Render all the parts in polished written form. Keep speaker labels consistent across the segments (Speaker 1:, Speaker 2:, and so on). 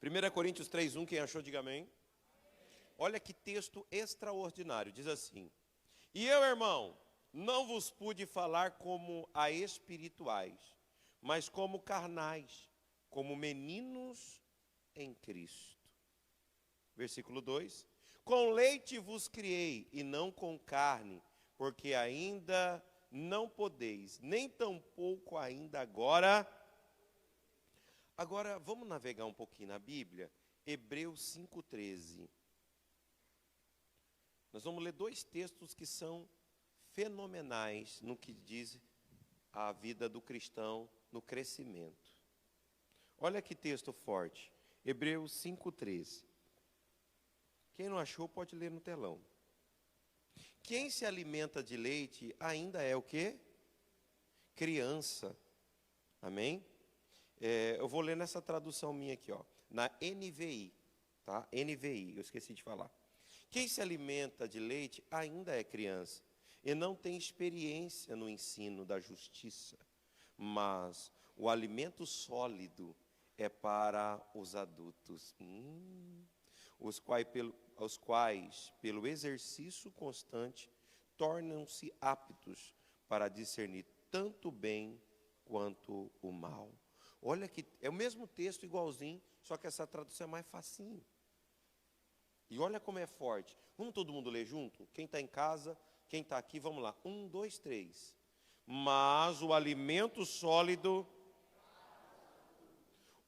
Speaker 1: 1 Coríntios 3:1, quem achou, diga amém. Olha que texto extraordinário, diz assim: E eu, irmão, não vos pude falar como a espirituais, mas como carnais, como meninos em Cristo. Versículo 2: Com leite vos criei, e não com carne, porque ainda não podeis, nem tampouco ainda agora. Agora, vamos navegar um pouquinho na Bíblia, Hebreus 5:13. Nós vamos ler dois textos que são fenomenais no que diz a vida do cristão no crescimento. Olha que texto forte, Hebreus 5:13. Quem não achou pode ler no telão. Quem se alimenta de leite ainda é o quê? Criança. Amém? Eu vou ler nessa tradução minha aqui, ó, na NVI, tá? NVI, eu esqueci de falar. Quem se alimenta de leite ainda é criança e não tem experiência no ensino da justiça, mas o alimento sólido é para os adultos, os quais, pelo exercício constante, tornam-se aptos para discernir tanto o bem quanto o mal. Olha que é o mesmo texto igualzinho, só que essa tradução é mais facinho. E olha como é forte. Vamos todo mundo ler junto? Quem está em casa, quem está aqui, vamos lá. 1, 2, 3. Mas o alimento sólido,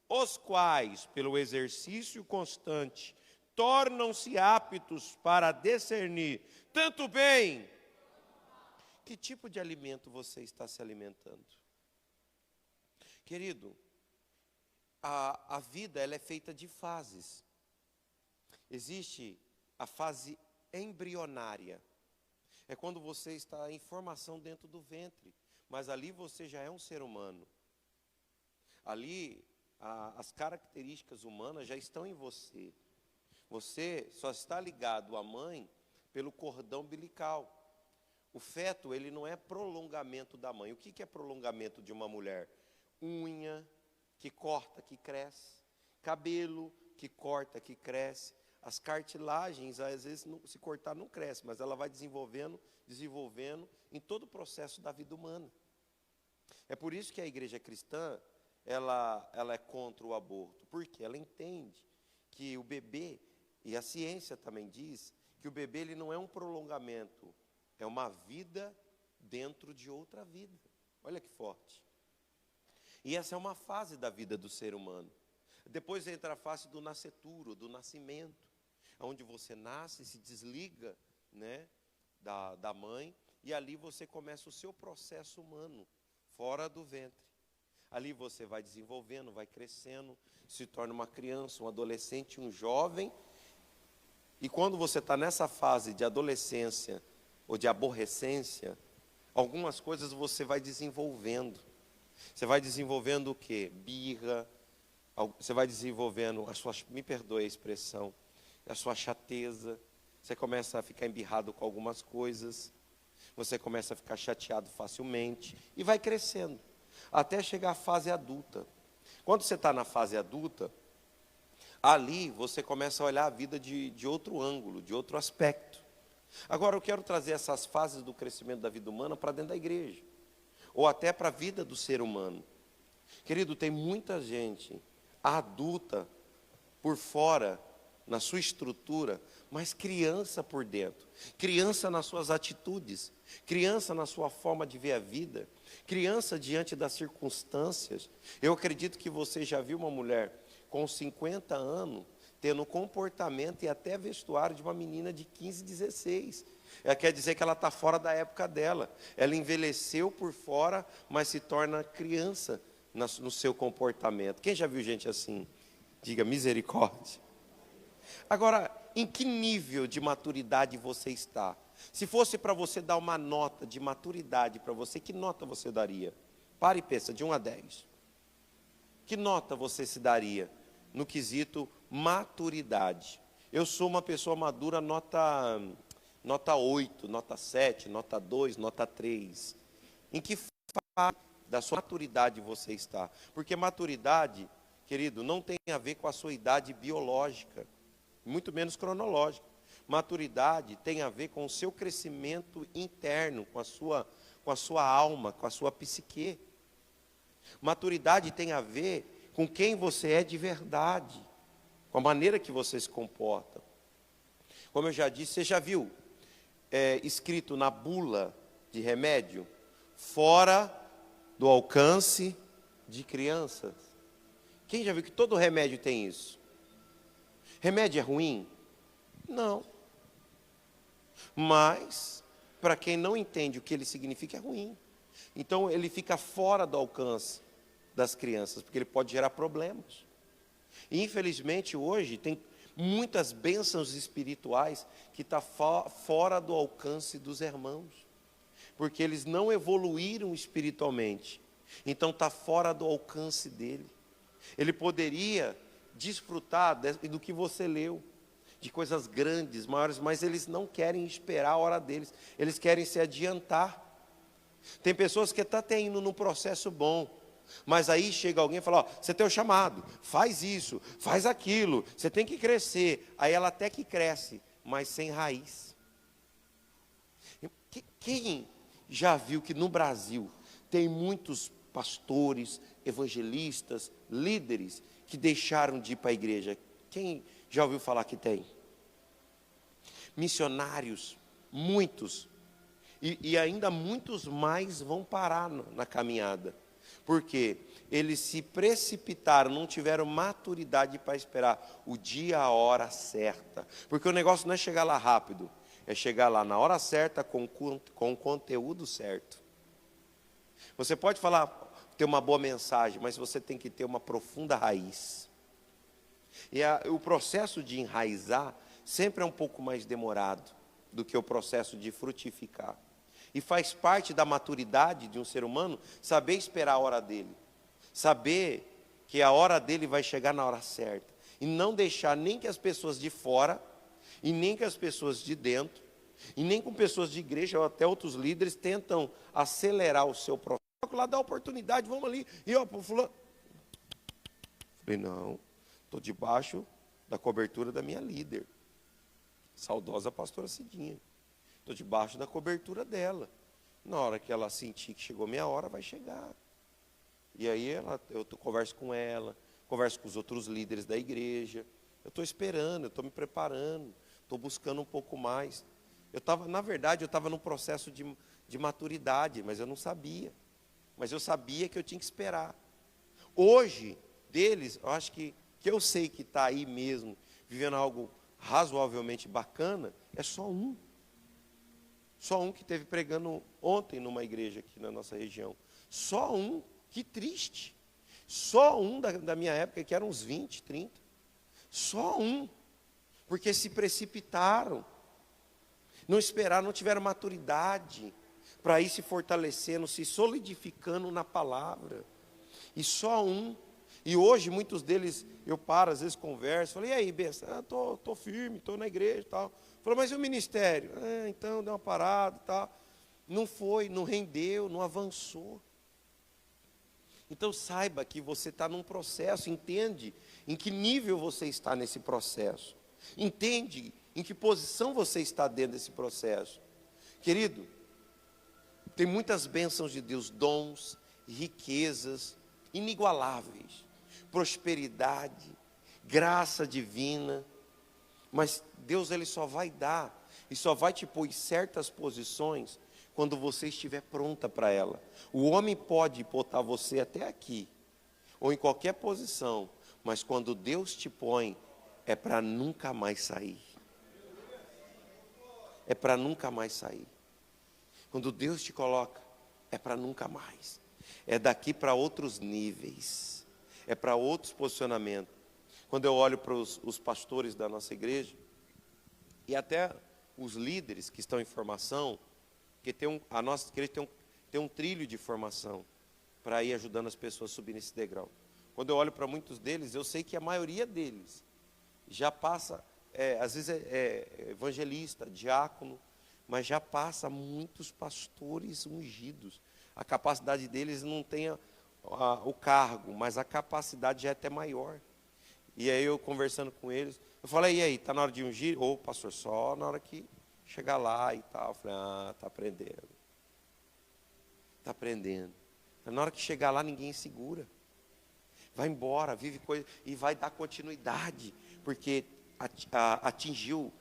Speaker 1: os quais, pelo exercício constante, tornam-se aptos para discernir tanto bem. Que tipo de alimento você está se alimentando? Querido, a vida ela é feita de fases. Existe a fase embrionária. É quando você está em formação dentro do ventre, mas ali você já é um ser humano. Ali as características humanas já estão em você. Você só está ligado à mãe pelo cordão umbilical. O feto, ele não é prolongamento da mãe. O que é prolongamento de uma mulher? Unha que corta, que cresce. Cabelo que corta, que cresce. As cartilagens, às vezes, se cortar, não cresce, mas ela vai desenvolvendo em todo o processo da vida humana. É por isso que a igreja cristã, ela é contra o aborto, porque ela entende que o bebê, e a ciência também diz, que o bebê ele não é um prolongamento, é uma vida dentro de outra vida. Olha que forte. E essa é uma fase da vida do ser humano. Depois entra a fase do nascituro, do nascimento, onde você nasce, se desliga, né, da mãe, e ali você começa o seu processo humano, fora do ventre. Ali você vai desenvolvendo, vai crescendo, se torna uma criança, um adolescente, um jovem. E quando você está nessa fase de adolescência ou de aborrecência, algumas coisas você vai desenvolvendo. Você vai desenvolvendo o quê? Birra. Você vai desenvolvendo a sua, me perdoe a expressão, a sua chateza. Você começa a ficar embirrado com algumas coisas. Você começa a ficar chateado facilmente. E vai crescendo, até chegar à fase adulta. Quando você está na fase adulta, ali você começa a olhar a vida de outro ângulo, de outro aspecto. Agora eu quero trazer essas fases do crescimento da vida humana para dentro da igreja, ou até para a vida do ser humano. Querido, tem muita gente adulta por fora, na sua estrutura, mas criança por dentro, criança nas suas atitudes, criança na sua forma de ver a vida, criança diante das circunstâncias. Eu acredito que você já viu uma mulher com 50 anos tendo comportamento e até vestuário de uma menina de 15, 16. Ela quer dizer que ela está fora da época dela. Ela envelheceu por fora, mas se torna criança no seu comportamento. Quem já viu gente assim? Diga misericórdia. Agora, em que nível de maturidade você está? Se fosse para você dar uma nota de maturidade para você, que nota você daria? Pare e pensa, de 1 a 10. Que nota você se daria no quesito maturidade? Eu sou uma pessoa madura, nota 8, nota 7, nota 2, nota 3. Em que fase da sua maturidade você está? Porque maturidade querido, não tem a ver com a sua idade biológica, muito menos cronológica. Maturidade tem a ver com o seu crescimento interno, com a sua alma, com a sua psique. Maturidade tem a ver com quem você é de verdade, com a maneira que você se comporta. Como eu já disse, você já viu escrito na bula de remédio, fora do alcance de crianças? Quem já viu que todo remédio tem isso? Remédio é ruim? Não. Mas, para quem não entende o que ele significa, é ruim. Então, ele fica fora do alcance das crianças, porque ele pode gerar problemas. E, infelizmente, hoje, tem muitas bênçãos espirituais que estão fora do alcance dos irmãos, porque eles não evoluíram espiritualmente. Então, está fora do alcance dele. Ele poderia desfrutar do que você leu, de coisas grandes, maiores, mas eles não querem esperar a hora deles, eles querem se adiantar. Tem pessoas que estão indo num processo bom, mas aí chega alguém e fala, ó, você tem um chamado, faz isso, faz aquilo, você tem que crescer. Aí ela até que cresce, mas sem raiz. Quem já viu que no Brasil tem muitos pastores, evangelistas, líderes que deixaram de ir para a igreja? Quem já ouviu falar que tem? Missionários, muitos, e ainda muitos mais vão parar na caminhada, porque eles se precipitaram, não tiveram maturidade para esperar o dia, a hora certa, porque o negócio não é chegar lá rápido, é chegar lá na hora certa, com o conteúdo certo. Você pode falar, ter uma boa mensagem, mas você tem que ter uma profunda raiz. E o processo de enraizar sempre é um pouco mais demorado do que o processo de frutificar. E faz parte da maturidade de um ser humano saber esperar a hora dele, saber que a hora dele vai chegar na hora certa, e não deixar nem que as pessoas de fora, e nem que as pessoas de dentro, e nem com pessoas de igreja ou até outros líderes tentam acelerar o seu processo. Lá dá oportunidade, vamos ali, e ó, fulano. Falei, não, estou debaixo da cobertura da minha líder, saudosa pastora Cidinha. Estou debaixo da cobertura dela. Na hora que ela sentir que chegou minha hora, vai chegar. E aí eu converso com ela, converso com os outros líderes da igreja. Eu estou esperando, eu estou me preparando, estou buscando um pouco mais. Na verdade, eu estava num processo de maturidade, mas eu não sabia. Mas eu sabia que eu tinha que esperar. Hoje, deles, eu acho que eu sei que está aí mesmo, vivendo algo razoavelmente bacana, é só um. Só um que esteve pregando ontem numa igreja aqui na nossa região. Só um, que triste. Só um da minha época, que eram uns 20, 30. Só um. Porque se precipitaram. Não esperaram, não tiveram maturidade para ir se fortalecendo, se solidificando na palavra. E só um. E hoje muitos deles, eu paro, às vezes converso, falei, e aí, benção? Estou firme, estou na igreja e tal. Falei, mas e o ministério? Então, deu uma parada e tal. Não foi, não rendeu, não avançou. Então saiba que você está num processo, entende em que nível você está nesse processo. Entende em que posição você está dentro desse processo. Querido, tem muitas bênçãos de Deus, dons, riquezas inigualáveis, prosperidade, graça divina, mas Deus ele só vai dar e só vai te pôr em certas posições quando você estiver pronta para ela. O homem pode botar você até aqui, ou em qualquer posição, mas quando Deus te põe, é para nunca mais sair. É para nunca mais sair. Quando Deus te coloca, é para nunca mais. É daqui para outros níveis. É para outros posicionamentos. Quando eu olho para os pastores da nossa igreja, e até os líderes que estão em formação, porque a nossa igreja tem um trilho de formação, para ir ajudando as pessoas a subir nesse degrau. Quando eu olho para muitos deles, eu sei que a maioria deles já passa, às vezes é evangelista, diácono, mas já passa muitos pastores ungidos. A capacidade deles não tem o cargo, mas a capacidade já é até maior. E aí eu conversando com eles, eu falei, e aí, está na hora de ungir? Ô, pastor, só na hora que chegar lá e tal. Eu falei, está aprendendo. Está aprendendo. Na hora que chegar lá, ninguém segura. Vai embora, vive coisa, e vai dar continuidade, porque atingiu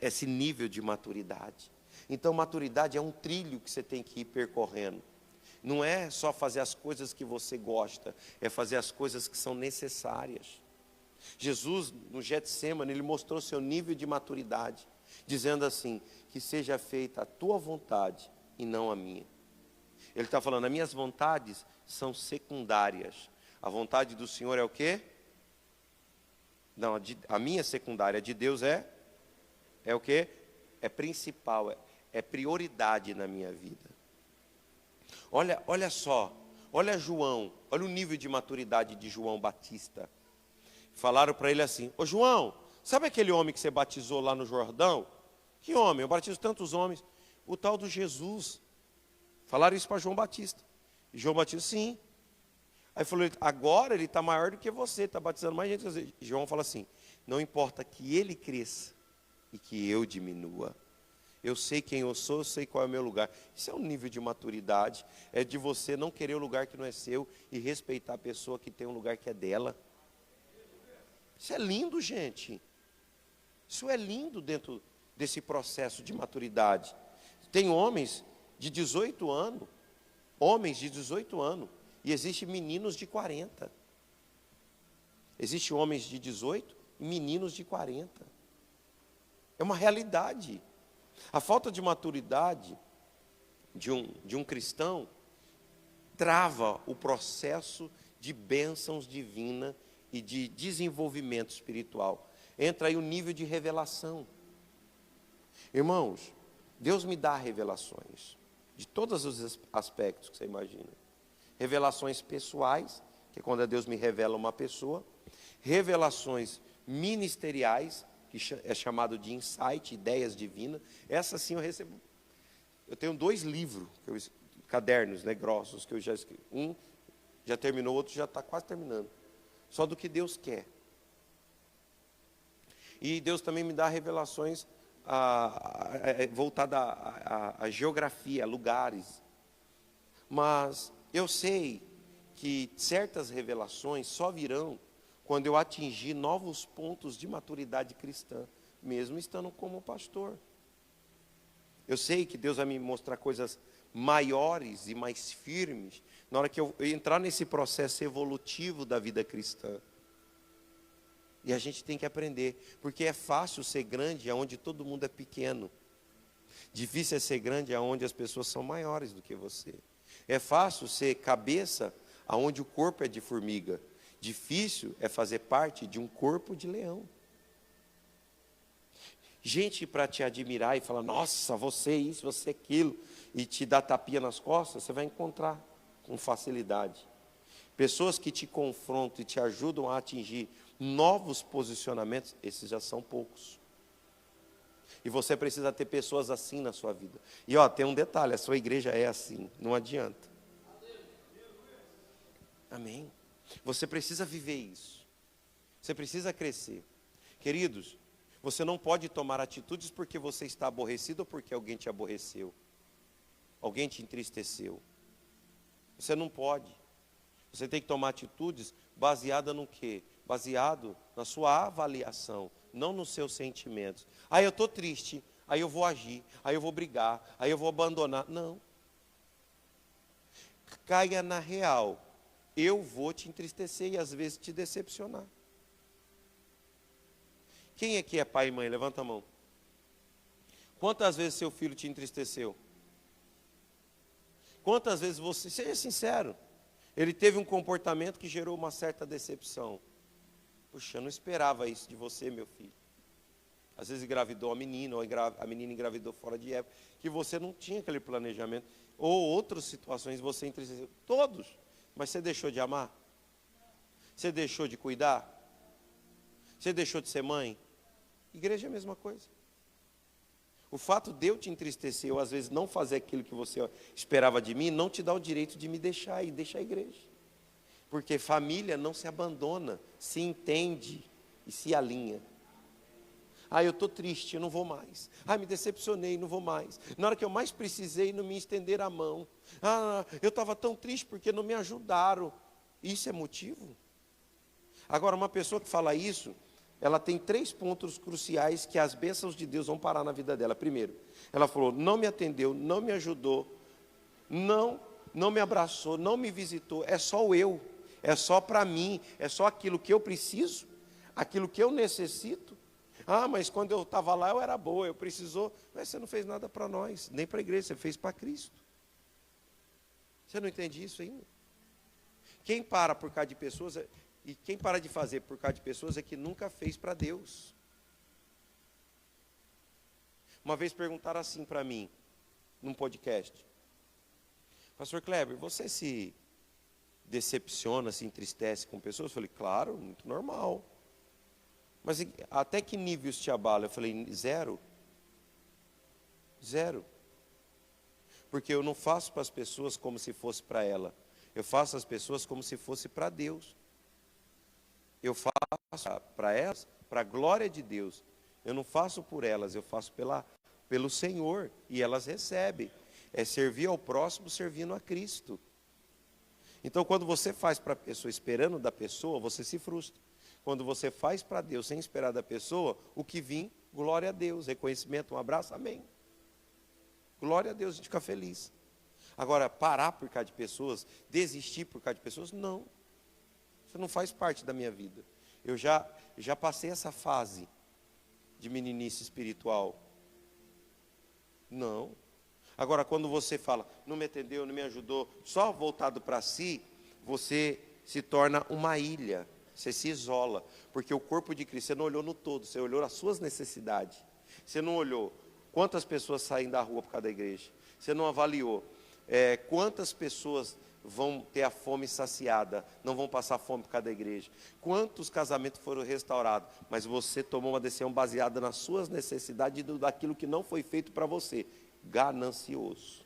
Speaker 1: esse nível de maturidade. Então, maturidade é um trilho que você tem que ir percorrendo. Não é só fazer as coisas que você gosta, é fazer as coisas que são necessárias. Jesus, no Getsemane, ele mostrou seu nível de maturidade, dizendo assim, que seja feita a tua vontade e não a minha. Ele está falando, as minhas vontades são secundárias. A vontade do Senhor é o quê? Não, a minha secundária, a de Deus é o quê? É principal, é prioridade na minha vida. Olha só, olha João, olha o nível de maturidade de João Batista. Falaram para ele assim, ô João, sabe aquele homem que você batizou lá no Jordão? Que homem? Eu batizo tantos homens. O tal do Jesus. Falaram isso para João Batista. E João Batista, sim. Aí falou, agora ele está maior do que você, está batizando mais gente. E João fala assim, não importa que ele cresça e que eu diminua. Eu sei quem eu sou, eu sei qual é o meu lugar. Isso é um nível de maturidade, é de você não querer o lugar que não é seu e respeitar a pessoa que tem um lugar que é dela. Isso é lindo, gente. Isso é lindo dentro desse processo de maturidade. Tem homens de 18 anos, e existem meninos de 40. Existem homens de 18 e meninos de 40. É uma realidade. A falta de maturidade de um cristão trava o processo de bênçãos divinas e de desenvolvimento espiritual. Entra aí o nível de revelação. Irmãos, Deus me dá revelações de todos os aspectos que você imagina. Revelações pessoais, que é quando Deus me revela uma pessoa. Revelações ministeriais, que é chamado de insight, ideias divinas. Essa sim eu recebo. Eu tenho 2 livros, cadernos, né, grossos, que eu já escrevi. Um já terminou, o outro já está quase terminando. Só do que Deus quer. E Deus também me dá revelações voltadas à geografia, a lugares. Mas eu sei que certas revelações só virão quando eu atingir novos pontos de maturidade cristã, mesmo estando como pastor. Eu sei que Deus vai me mostrar coisas maiores e mais firmes na hora que eu entrar nesse processo evolutivo da vida cristã. E a gente tem que aprender, porque é fácil ser grande onde todo mundo é pequeno. Difícil é ser grande onde as pessoas são maiores do que você. É fácil ser cabeça onde o corpo é de formiga. Difícil é fazer parte de um corpo de leão. Gente para te admirar e falar, nossa, você isso, você aquilo, e te dar tapinha nas costas, você vai encontrar com facilidade. Pessoas que te confrontam e te ajudam a atingir novos posicionamentos, esses já são poucos. E você precisa ter pessoas assim na sua vida. E tem um detalhe, a sua igreja é assim, não adianta. Amém? Você precisa viver isso. Você precisa crescer. Queridos, você não pode tomar atitudes porque você está aborrecido ou porque alguém te aborreceu. Alguém te entristeceu. Você não pode. Você tem que tomar atitudes baseadas no quê? Baseado na sua avaliação, não nos seus sentimentos. Eu estou triste, aí eu vou agir, aí eu vou brigar, aí eu vou abandonar. Não. Caia na real. Eu vou te entristecer e às vezes te decepcionar. Quem aqui é pai e mãe? Levanta a mão. Quantas vezes seu filho te entristeceu? Quantas vezes você, seja sincero, ele teve um comportamento que gerou uma certa decepção. Puxa, eu não esperava isso de você, meu filho. Às vezes engravidou a menina, ou a menina engravidou fora de época, que você não tinha aquele planejamento. Ou outras situações você entristeceu. Todos. Mas você deixou de amar? Você deixou de cuidar? Você deixou de ser mãe? Igreja é a mesma coisa. O fato de eu te entristecer, ou às vezes não fazer aquilo que você esperava de mim, não te dá o direito de me deixar e deixar a igreja. Porque família não se abandona, se entende e se alinha. Ah, eu estou triste, eu não vou mais. Ah, me decepcionei, não vou mais. Na hora que eu mais precisei, não me estenderam a mão. Ah, eu estava tão triste porque não me ajudaram. Isso é motivo? Agora, uma pessoa que fala isso, ela tem 3 pontos cruciais que as bênçãos de Deus vão parar na vida dela. Primeiro, ela falou, não me atendeu, não me ajudou, não me abraçou, não me visitou, é só o eu, é só para mim, é só aquilo que eu preciso, aquilo que eu necessito. Ah, mas quando eu estava lá eu era boa, eu precisou. Mas você não fez nada para nós, nem para a igreja, você fez para Cristo. Você não entende isso ainda? Quem para por causa de pessoas, e quem para de fazer por causa de pessoas é que nunca fez para Deus. Uma vez perguntaram assim para mim, num podcast, Pastor Kleber, você se decepciona, se entristece com pessoas? Eu falei, claro, muito normal. Mas até que nível isso te abala? Eu falei, 0. 0. Porque eu não faço para as pessoas como se fosse para ela. Eu faço as pessoas como se fosse para Deus. Eu faço para elas, para a glória de Deus. Eu não faço por elas, eu faço pelo Senhor. E elas recebem. É servir ao próximo, servindo a Cristo. Então, quando você faz para a pessoa, esperando da pessoa, você se frustra. Quando você faz para Deus, sem esperar da pessoa, o que vir, glória a Deus, reconhecimento, um abraço, amém. Glória a Deus, a gente fica feliz. Agora, parar por causa de pessoas, desistir por causa de pessoas, não. Isso não faz parte da minha vida. Eu já passei essa fase de meninice espiritual. Não. Agora, quando você fala, não me atendeu, não me ajudou, só voltado para si, você se torna uma ilha. Você se isola, porque o corpo de Cristo, você não olhou no todo, você olhou as suas necessidades. Você não olhou quantas pessoas saem da rua por causa da igreja. Você não avaliou quantas pessoas vão ter a fome saciada, não vão passar fome por causa da igreja. Quantos casamentos foram restaurados, mas você tomou uma decisão baseada nas suas necessidades e daquilo que não foi feito para você. Ganancioso.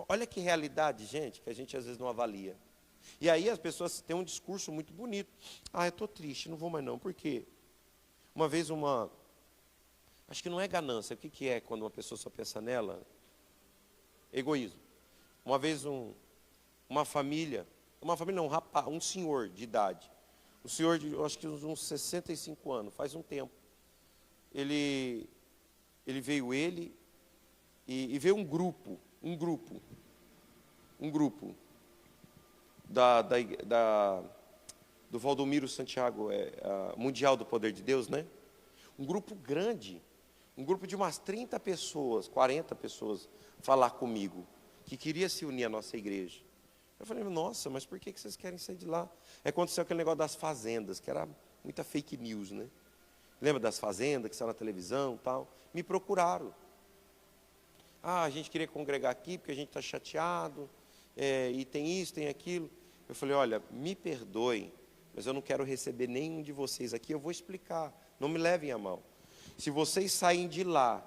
Speaker 1: Olha que realidade, gente, que a gente às vezes não avalia. E aí as pessoas têm um discurso muito bonito. Ah, eu estou triste, não vou mais não. Por quê? Uma vez acho que não é ganância. O que é quando uma pessoa só pensa nela? Egoísmo. Uma vez uma família não, um rapaz, um senhor de idade. Um senhor de, eu acho que uns 65 anos, faz um tempo. Ele veio e veio um grupo do Valdomiro Santiago, Mundial do Poder de Deus, né? Um grupo grande, um grupo de umas 30 pessoas, 40 pessoas, falar comigo, que queria se unir à nossa igreja. Eu falei, nossa, mas por que vocês querem sair de lá? Aconteceu aquele negócio das fazendas, que era muita fake news, né? Lembra das fazendas que saiu na televisão e tal? Me procuraram. Ah, a gente queria congregar aqui porque a gente está chateado, e tem isso, tem aquilo. Eu falei, olha, me perdoem, mas eu não quero receber nenhum de vocês aqui, eu vou explicar, não me levem a mal. Se vocês saem de lá,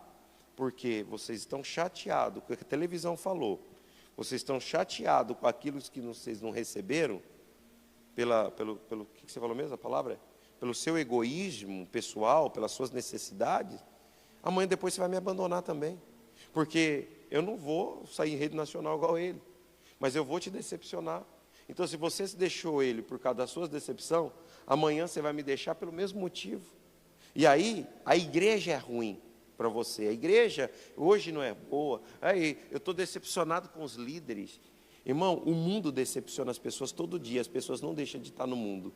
Speaker 1: porque vocês estão chateados com o que a televisão falou, vocês estão chateados com aquilo que vocês não receberam, pelo que você falou mesmo, a palavra? Pelo seu egoísmo pessoal, pelas suas necessidades, amanhã depois você vai me abandonar também. Porque eu não vou sair em rede nacional igual ele, mas eu vou te decepcionar. Então, se você se deixou ele por causa da sua decepção, amanhã você vai me deixar pelo mesmo motivo. E aí, a igreja é ruim para você. A igreja hoje não é boa. Aí, eu estou decepcionado com os líderes. Irmão, o mundo decepciona as pessoas todo dia. As pessoas não deixam de estar no mundo.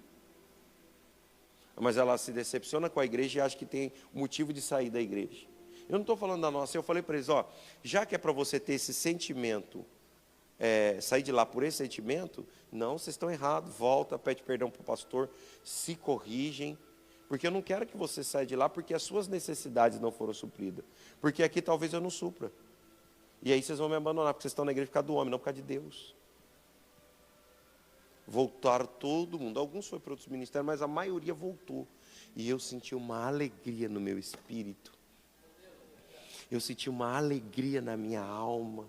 Speaker 1: Mas ela se decepciona com a igreja e acha que tem motivo de sair da igreja. Eu não estou falando da nossa, eu falei para eles, já que é para você ter esse sentimento, sair de lá por esse sentimento, não, vocês estão errados, volta, pede perdão para o pastor, se corrigem, porque eu não quero que você saia de lá porque as suas necessidades não foram supridas, porque aqui talvez eu não supra, e aí vocês vão me abandonar, porque vocês estão na igreja por causa do homem, não por causa de Deus. Voltaram todo mundo, alguns foram para outros ministérios, mas a maioria voltou, e eu senti uma alegria no meu espírito, eu senti uma alegria na minha alma.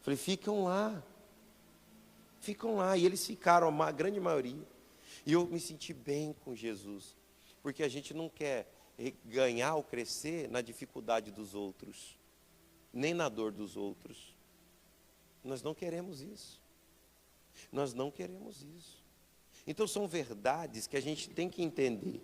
Speaker 1: Falei, ficam lá. ficam lá, e eles ficaram, a grande maioria. E eu me senti bem com Jesus, porque a gente não quer ganhar ou crescer na dificuldade dos outros, nem na dor dos outros. Nós não queremos isso. Nós não queremos isso. Então são verdades que a gente tem que entender.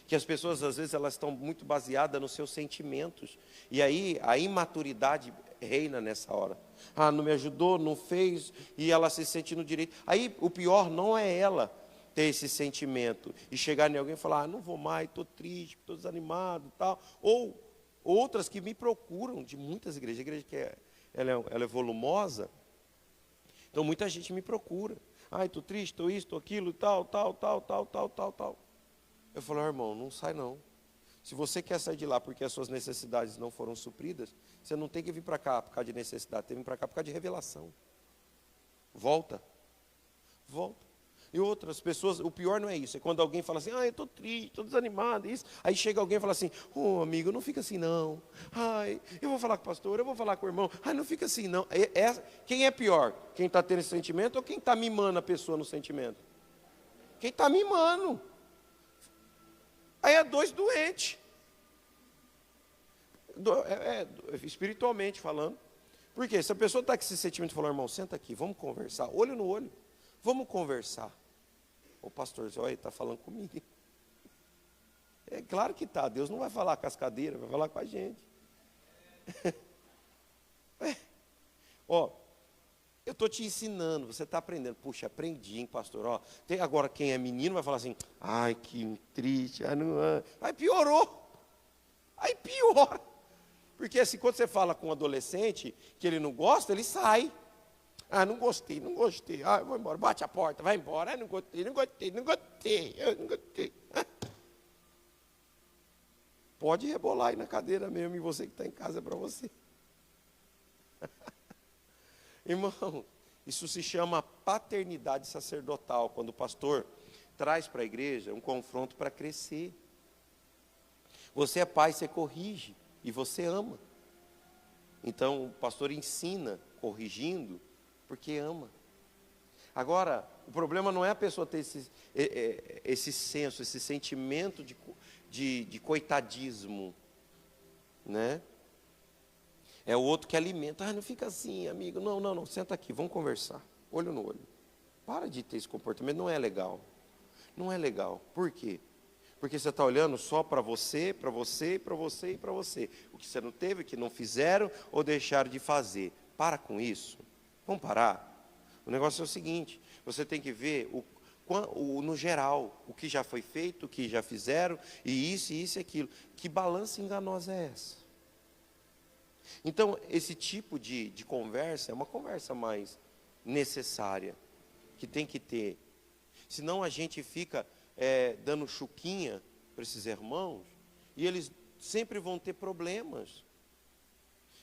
Speaker 1: Que as pessoas, às vezes, elas estão muito baseadas nos seus sentimentos. E aí, a imaturidade reina nessa hora. Ah, não me ajudou, não fez, e ela se sente no direito. Aí, o pior não é ela ter esse sentimento e chegar em alguém e falar, ah, não vou mais, estou triste, estou desanimado e tal. Ou outras que me procuram, de muitas igrejas. A igreja que ela é volumosa, então muita gente me procura. Ah, estou triste, estou isso, estou aquilo, tal. Eu falo, irmão, não sai não. Se você quer sair de lá porque as suas necessidades não foram supridas, você não tem que vir para cá por causa de necessidade, tem que vir para cá por causa de revelação. Volta. E outras pessoas, o pior não é isso, é quando alguém fala assim, ah, eu estou triste, estou desanimado, isso. Aí chega alguém e fala assim, amigo, não fica assim não. Ai, eu vou falar com o pastor, eu vou falar com o irmão. Ai, não fica assim não. Quem é pior? Quem está tendo esse sentimento ou quem está mimando a pessoa no sentimento? Quem está mimando. Aí é dois doentes. Espiritualmente falando. Por quê? Se a pessoa está com esse sentimento e falar, irmão, senta aqui, vamos conversar, olho no olho, vamos conversar. O pastor diz, olha, está falando comigo. É claro que está, Deus não vai falar com as cadeiras, vai falar com a gente. Eu estou te ensinando, você está aprendendo. Puxa, aprendi, hein, pastor? Agora quem é menino vai falar assim, ai, que triste, aí piorou. Aí piora. Porque assim, quando você fala com um adolescente que ele não gosta, ele sai. Ah, não gostei. Ah, eu vou embora, bate a porta, vai embora. Ah, não gostei. Pode rebolar aí na cadeira mesmo, e você que está em casa é para você. Irmão, isso se chama paternidade sacerdotal, quando o pastor traz para a igreja um confronto para crescer. Você é pai, você corrige, e você ama. Então, o pastor ensina, corrigindo, porque ama. Agora, o problema não é a pessoa ter esse senso, esse sentimento de coitadismo, né? É o outro que alimenta. Ah, não fica assim, amigo. Não, senta aqui, vamos conversar. Olho no olho. Para de ter esse comportamento, não é legal. Não é legal. Por quê? Porque você está olhando só para você, para você, para você e para você. O que você não teve, o que não fizeram ou deixaram de fazer. Para com isso. Vamos parar? O negócio é o seguinte, você tem que ver no geral, o que já foi feito, o que já fizeram, e isso e aquilo. Que balança enganosa é essa? Então, esse tipo de conversa é uma conversa mais necessária, que tem que ter. Senão a gente fica dando chuquinha para esses irmãos, e eles sempre vão ter problemas.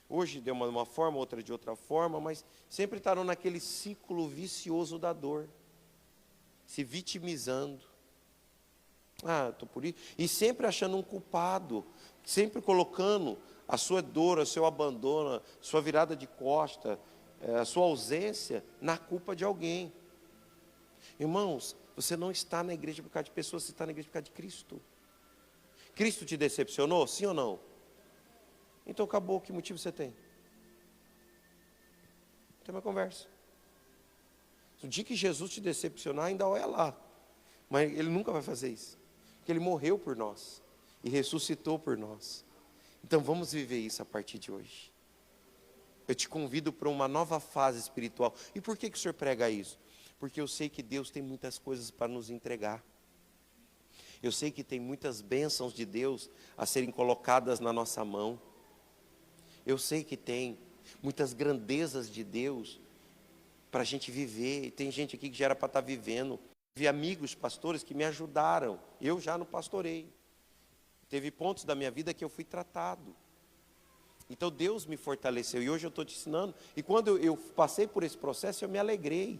Speaker 1: Hoje de uma forma, outra de outra forma, mas sempre estarão naquele ciclo vicioso da dor, se vitimizando. Ah, estou por isso. E sempre achando um culpado, sempre colocando a sua dor, o seu abandono, a sua virada de costa, a sua ausência na culpa de alguém. Irmãos, você não está na igreja por causa de pessoas, você está na igreja por causa de Cristo. Cristo te decepcionou, sim ou não? Então acabou, que motivo você tem? Não tem mais conversa. O dia que Jesus te decepcionar, ainda olha lá. Mas Ele nunca vai fazer isso. Porque Ele morreu por nós. E ressuscitou por nós. Então vamos viver isso a partir de hoje. Eu te convido para uma nova fase espiritual. E por que o Senhor prega isso? Porque eu sei que Deus tem muitas coisas para nos entregar. Eu sei que tem muitas bênçãos de Deus a serem colocadas na nossa mão. Eu sei que tem muitas grandezas de Deus para a gente viver. E tem gente aqui que já era para estar vivendo. Vi amigos pastores que me ajudaram. Eu já não pastorei. Teve pontos da minha vida que eu fui tratado. Então Deus me fortaleceu. E hoje eu estou te ensinando. E quando eu passei por esse processo, eu me alegrei.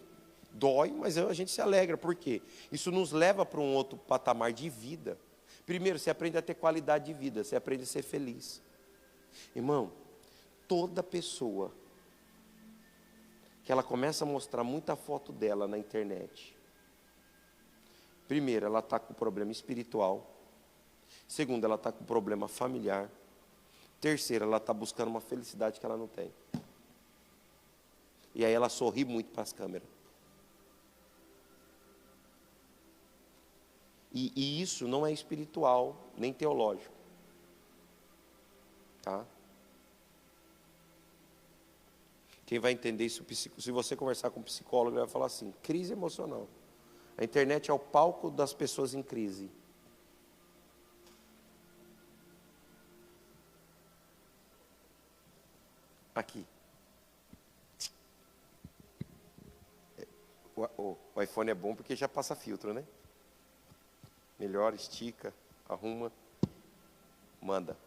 Speaker 1: Dói, mas a gente se alegra. Por quê? Isso nos leva para um outro patamar de vida. Primeiro, você aprende a ter qualidade de vida. Você aprende a ser feliz. Irmão, toda pessoa que ela começa a mostrar muita foto dela na internet. Primeiro, ela está com problema espiritual. Segundo, ela está com problema familiar. Terceiro, ela está buscando uma felicidade que ela não tem. E aí ela sorri muito para as câmeras. E isso não é espiritual, nem teológico. Tá? Quem vai entender isso, se você conversar com um psicólogo, ele vai falar assim, crise emocional. A internet é o palco das pessoas em crise. Aqui. O iPhone é bom porque já passa filtro, né? Melhora, estica, arruma, manda.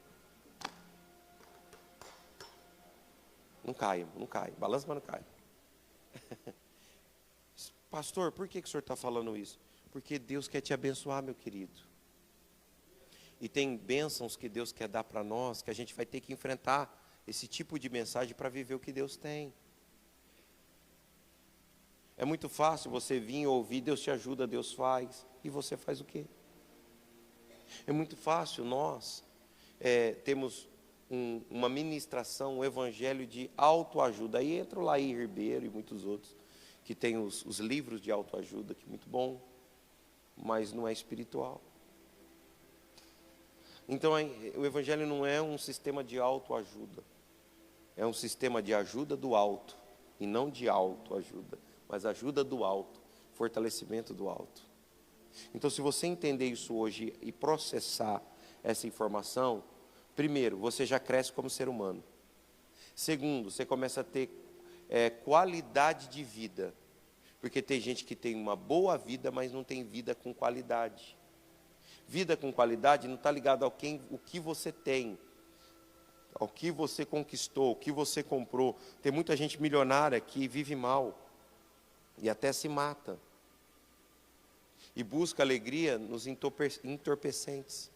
Speaker 1: Não cai, balança, mas não cai. Pastor, por que o senhor está falando isso? Porque Deus quer te abençoar, meu querido. E tem bênçãos que Deus quer dar para nós, que a gente vai ter que enfrentar esse tipo de mensagem para viver o que Deus tem. É muito fácil você vir e ouvir, Deus te ajuda, Deus faz, e você faz o quê? É muito fácil nós temos uma ministração, um evangelho de autoajuda. Aí entra o Laí Ribeiro e muitos outros, que tem os livros de autoajuda, que é muito bom, mas não é espiritual. Então o evangelho não é um sistema de autoajuda, é um sistema de ajuda do alto, e não de autoajuda, mas ajuda do alto, fortalecimento do alto. Então, se você entender isso hoje e processar essa informação, primeiro, você já cresce como ser humano. Segundo, você começa a ter qualidade de vida. Porque tem gente que tem uma boa vida, mas não tem vida com qualidade. Vida com qualidade não está ligado o que você tem, ao que você conquistou, o que você comprou. Tem muita gente milionária que vive mal e até se mata. E busca alegria nos entorpecentes.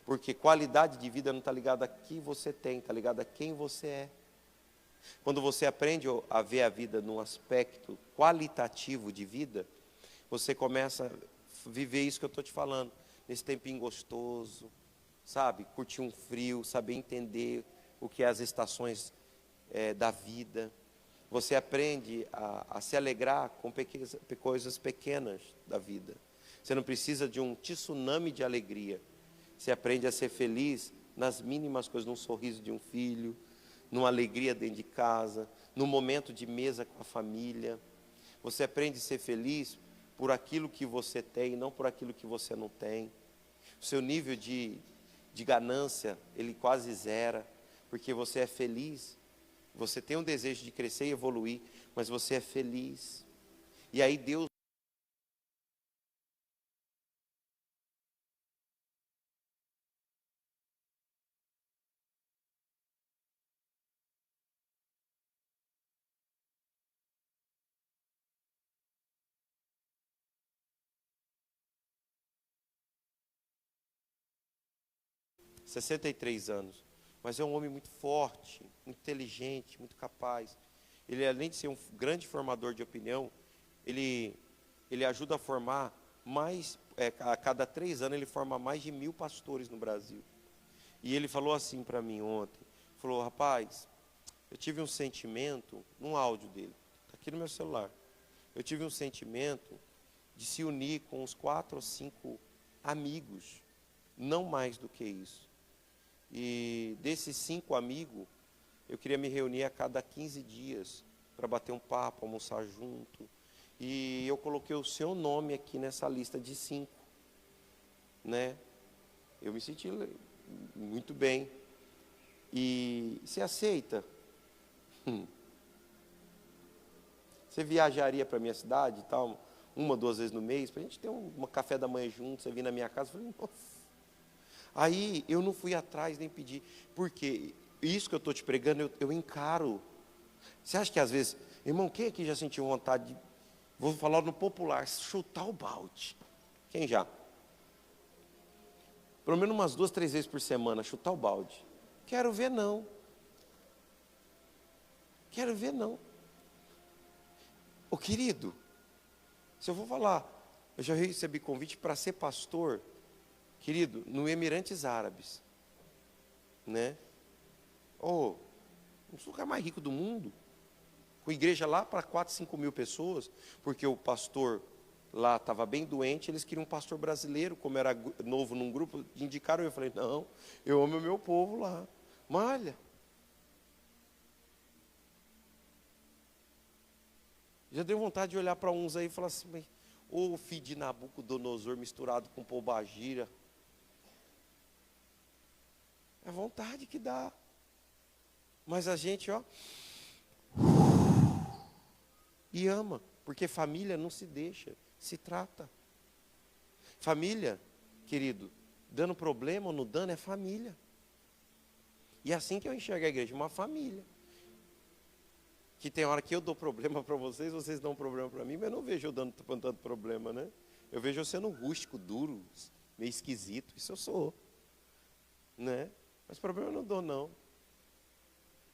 Speaker 1: Porque qualidade de vida não está ligada a que você tem, está ligada a quem você é. Quando você aprende a ver a vida num aspecto qualitativo de vida, você começa a viver isso que eu estou te falando. Nesse tempinho gostoso, sabe? Curtir um frio, saber entender o que é as estações da vida. Você aprende a se alegrar com coisas pequenas da vida. Você não precisa de um tsunami de alegria. Você aprende a ser feliz nas mínimas coisas, num sorriso de um filho, numa alegria dentro de casa, num momento de mesa com a família. Você aprende a ser feliz por aquilo que você tem, não por aquilo que você não tem. O seu nível de ganância, ele quase zera, porque você é feliz. Você tem um desejo de crescer e evoluir, mas você é feliz. E aí Deus... 63 anos, mas é um homem muito forte, muito inteligente, muito capaz. Ele, além de ser um grande formador de opinião, ele ajuda a formar mais, a cada 3 anos ele forma mais de 1000 pastores no Brasil. E ele falou assim para mim ontem, falou, rapaz, eu tive um sentimento, num áudio dele, está aqui no meu celular, eu tive um sentimento de se unir com uns 4 ou 5 amigos, não mais do que isso. E desses 5 amigos, eu queria me reunir a cada 15 dias para bater um papo, almoçar junto. E eu coloquei o seu nome aqui nessa lista de 5, né? Eu me senti muito bem. E você aceita? Você viajaria para a minha cidade e tal, 1 ou 2 vezes no mês, para a gente ter um café da manhã junto, você vir na minha casa? Eu falei, nossa. Aí eu não fui atrás nem pedi, porque isso que eu estou te pregando, eu encaro. Você acha que às vezes, irmão, quem aqui já sentiu vontade de, vou falar no popular, chutar o balde? Quem já? Pelo menos umas 2, 3 vezes por semana, chutar o balde. Quero ver não. Quero ver não. Ô querido, se eu vou falar, eu já recebi convite para ser pastor, querido, no Emirates Árabes, né? Um dos lugares mais ricos do mundo, com igreja lá para 4, 5 mil pessoas, porque o pastor lá estava bem doente, eles queriam um pastor brasileiro, como era novo num grupo, indicaram, eu falei, não, eu amo o meu povo lá, malha. Já deu vontade de olhar para uns aí e falar assim, ô filho de Nabucodonosor misturado com pombagira. É a vontade que dá. Mas a gente, e ama, porque família não se deixa, se trata. Família, querido, dando problema ou não dando, é família. E é assim que eu enxergo a igreja, uma família. Que tem hora que eu dou problema para vocês, vocês dão problema para mim, mas eu não vejo eu dando tanto problema, né? Eu vejo eu sendo rústico, duro, meio esquisito, isso eu sou. Né? Mas problema eu não dou, não.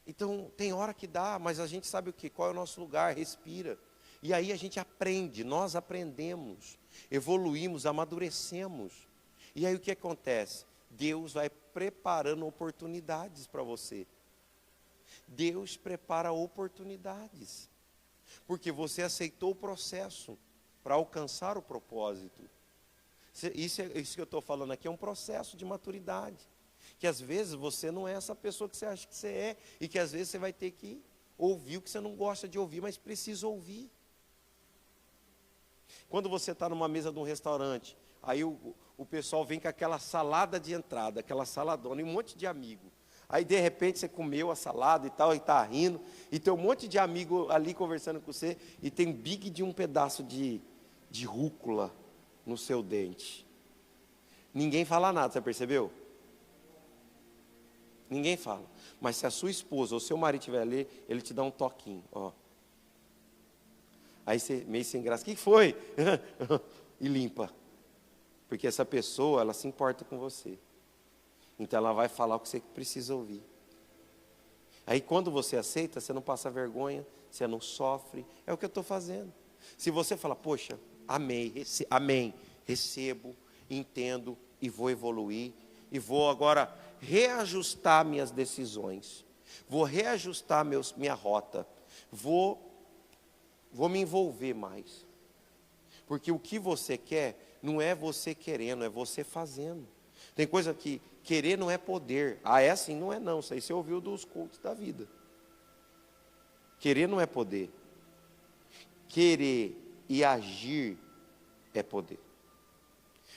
Speaker 1: Então, tem hora que dá, mas a gente sabe o quê? Qual é o nosso lugar? Respira. E aí a gente aprende, nós aprendemos, evoluímos, amadurecemos. E aí o que acontece? Deus vai preparando oportunidades para você. Deus prepara oportunidades. Porque você aceitou o processo para alcançar o propósito. Isso que eu estou falando aqui é um processo de maturidade. Que às vezes você não é essa pessoa que você acha que você é. E que às vezes você vai ter que ouvir o que você não gosta de ouvir, mas precisa ouvir. Quando você está numa mesa de um restaurante, aí o pessoal vem com aquela salada de entrada, aquela saladona e um monte de amigo. Aí de repente você comeu a salada e tal, e está rindo, e tem um monte de amigo ali conversando com você, e tem big de um pedaço de rúcula no seu dente. Ninguém fala nada, você percebeu? Ninguém fala. Mas se a sua esposa ou seu marido estiver ali, ele te dá um toquinho, Aí você, meio sem graça, o que foi? E limpa. Porque essa pessoa, ela se importa com você. Então ela vai falar o que você precisa ouvir. Aí quando você aceita, você não passa vergonha, você não sofre. É o que eu estou fazendo. Se você fala, poxa, amém, recebo, entendo e vou evoluir. E vou agora reajustar minhas decisões. Vou reajustar minha rota. Vou me envolver mais. Porque o que você quer não é você querendo, é você fazendo. Tem coisa que querer não é poder. É assim? Não é não. Isso aí você ouviu dos cultos da vida. Querer não é poder. Querer e agir é poder.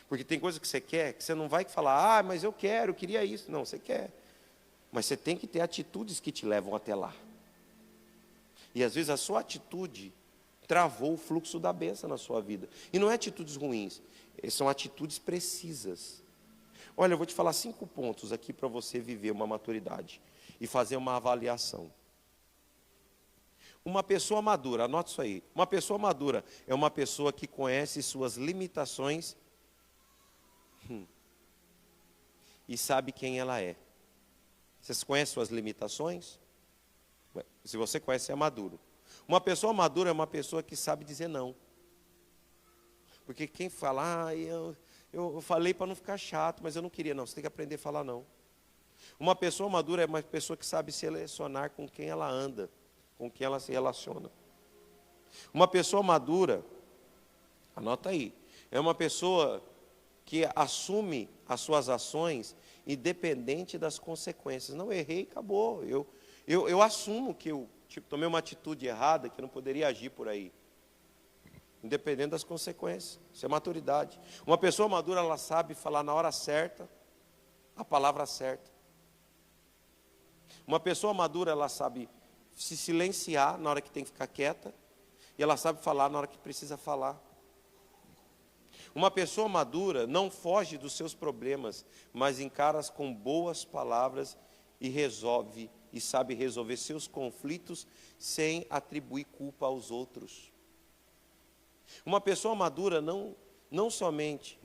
Speaker 1: Porque tem coisa que você quer, que você não vai falar, mas eu queria isso. Não, você quer. Mas você tem que ter atitudes que te levam até lá. E às vezes a sua atitude travou o fluxo da bênção na sua vida. E não é atitudes ruins, são atitudes precisas. Olha, eu vou te falar 5 pontos aqui para você viver uma maturidade e fazer uma avaliação. Uma pessoa madura, anota isso aí. Uma pessoa madura é uma pessoa que conhece suas limitações e sabe quem ela é. Você conhece suas limitações? Se você conhece, é maduro. Uma pessoa madura é uma pessoa que sabe dizer não. Porque quem fala, eu falei para não ficar chato, mas eu não queria, não. Você tem que aprender a falar não. Uma pessoa madura é uma pessoa que sabe selecionar com quem ela anda, com quem ela se relaciona. Uma pessoa madura, anota aí, é uma pessoa que assume as suas ações independente das consequências. Não, errei, acabou. Eu assumo que eu tomei uma atitude errada, que eu não poderia agir por aí. Independente das consequências. Isso é maturidade. Uma pessoa madura, ela sabe falar na hora certa, a palavra certa. Uma pessoa madura, ela sabe se silenciar na hora que tem que ficar quieta, e ela sabe falar na hora que precisa falar. Uma pessoa madura não foge dos seus problemas, mas encara-os com boas palavras e sabe resolver seus conflitos sem atribuir culpa aos outros. Uma pessoa madura não somente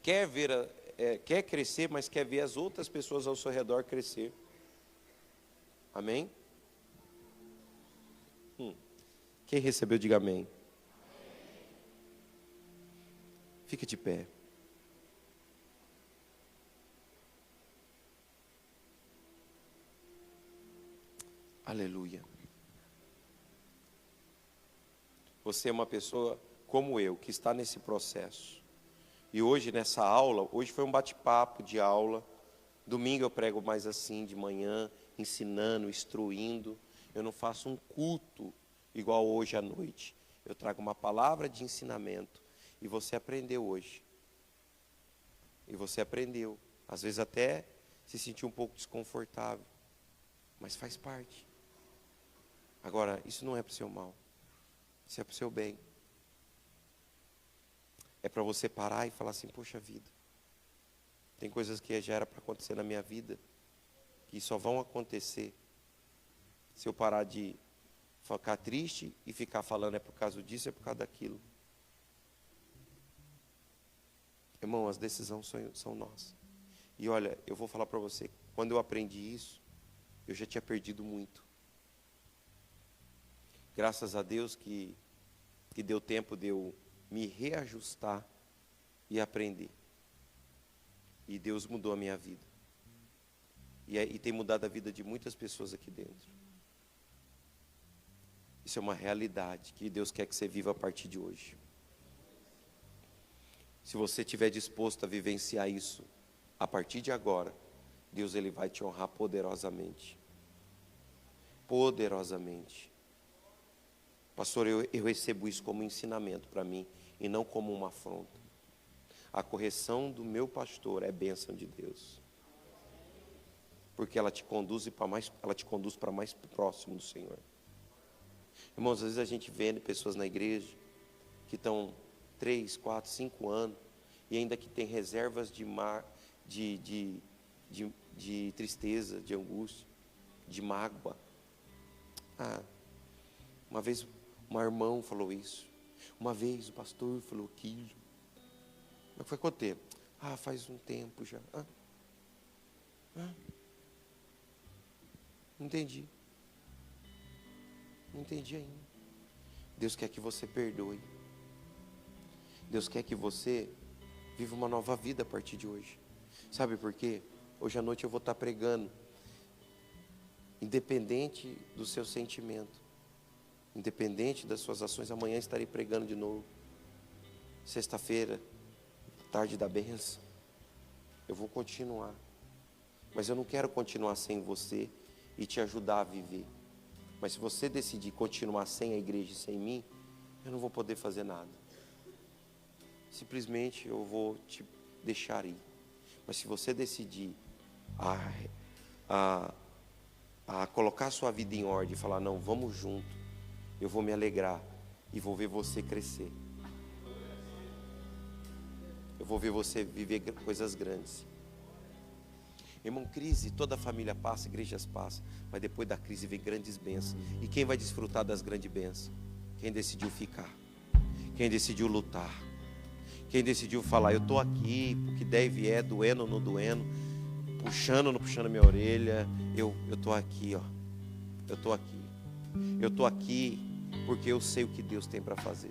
Speaker 1: quer crescer, mas quer ver as outras pessoas ao seu redor crescer. Amém? Quem recebeu, diga amém. Fica de pé. Aleluia. Você é uma pessoa como eu, que está nesse processo. E hoje, nessa aula, hoje foi um bate-papo de aula. Domingo eu prego mais assim, de manhã, ensinando, instruindo. Eu não faço um culto igual hoje à noite. Eu trago uma palavra de ensinamento. E você aprendeu hoje. E você aprendeu. Às vezes até se sentiu um pouco desconfortável. Mas faz parte. Agora, isso não é para o seu mal. Isso é para o seu bem. É para você parar e falar assim, poxa vida. Tem coisas que já era para acontecer na minha vida, que só vão acontecer se eu parar de ficar triste e ficar falando é por causa disso, é por causa daquilo. Irmão, as decisões são nossas. E olha, eu vou falar para você, quando eu aprendi isso, eu já tinha perdido muito. Graças a Deus que deu tempo de eu me reajustar e aprender. E Deus mudou a minha vida. E tem mudado a vida de muitas pessoas aqui dentro. Isso é uma realidade que Deus quer que você viva a partir de hoje. Se você estiver disposto a vivenciar isso a partir de agora, Deus ele vai te honrar poderosamente. Poderosamente. Pastor, eu recebo isso como ensinamento para mim e não como uma afronta. A correção do meu pastor é bênção de Deus. Porque ela te conduz para mais próximo do Senhor. Irmãos, às vezes a gente vê pessoas na igreja que estão 3, 4, 5 anos e ainda que tem reservas de tristeza, de angústia, de mágoa. Uma vez uma irmã falou isso. Uma vez o pastor falou aquilo. Mas foi quanto tempo? Faz um tempo já. Não entendi. Não entendi ainda. Deus quer que você perdoe. Deus quer que você viva uma nova vida a partir de hoje. Sabe por quê? Hoje à noite eu vou estar pregando. Independente do seu sentimento, independente das suas ações, amanhã estarei pregando de novo. Sexta-feira, tarde da bênção. Eu vou continuar. Mas eu não quero continuar sem você e te ajudar a viver. Mas se você decidir continuar sem a igreja e sem mim, eu não vou poder fazer nada. Simplesmente eu vou te deixar ir. Mas se você decidir a colocar a sua vida em ordem e falar, não, vamos junto, eu vou me alegrar e vou ver você crescer. Eu vou ver você viver coisas grandes. Irmão, crise, toda a família passa, igrejas passam, mas depois da crise vem grandes bênçãos. E quem vai desfrutar das grandes bênçãos? Quem decidiu ficar, quem decidiu lutar, quem decidiu falar, eu estou aqui, porque deve doendo ou não doendo, puxando ou não puxando a minha orelha, eu estou aqui, eu estou aqui. Eu estou aqui porque eu sei o que Deus tem para fazer.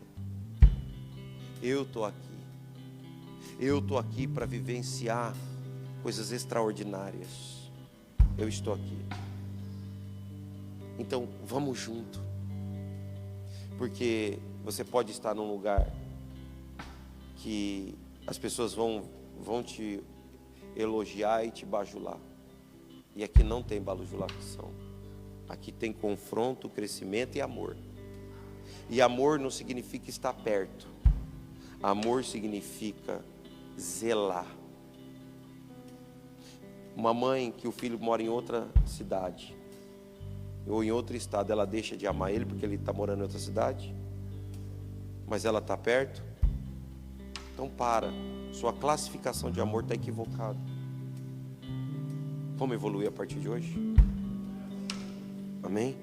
Speaker 1: Eu estou aqui. Eu estou aqui para vivenciar coisas extraordinárias. Eu estou aqui. Então, vamos junto. Porque você pode estar num lugar que as pessoas vão te elogiar e te bajular. E aqui não tem bajulação. Aqui tem confronto, crescimento e amor. E amor não significa estar perto. Amor significa zelar. Uma mãe que o filho mora em outra cidade ou em outro estado, ela deixa de amar ele porque ele está morando em outra cidade, mas ela está perto. Então sua classificação de amor está equivocada. Vamos evoluir a partir de hoje? Amém?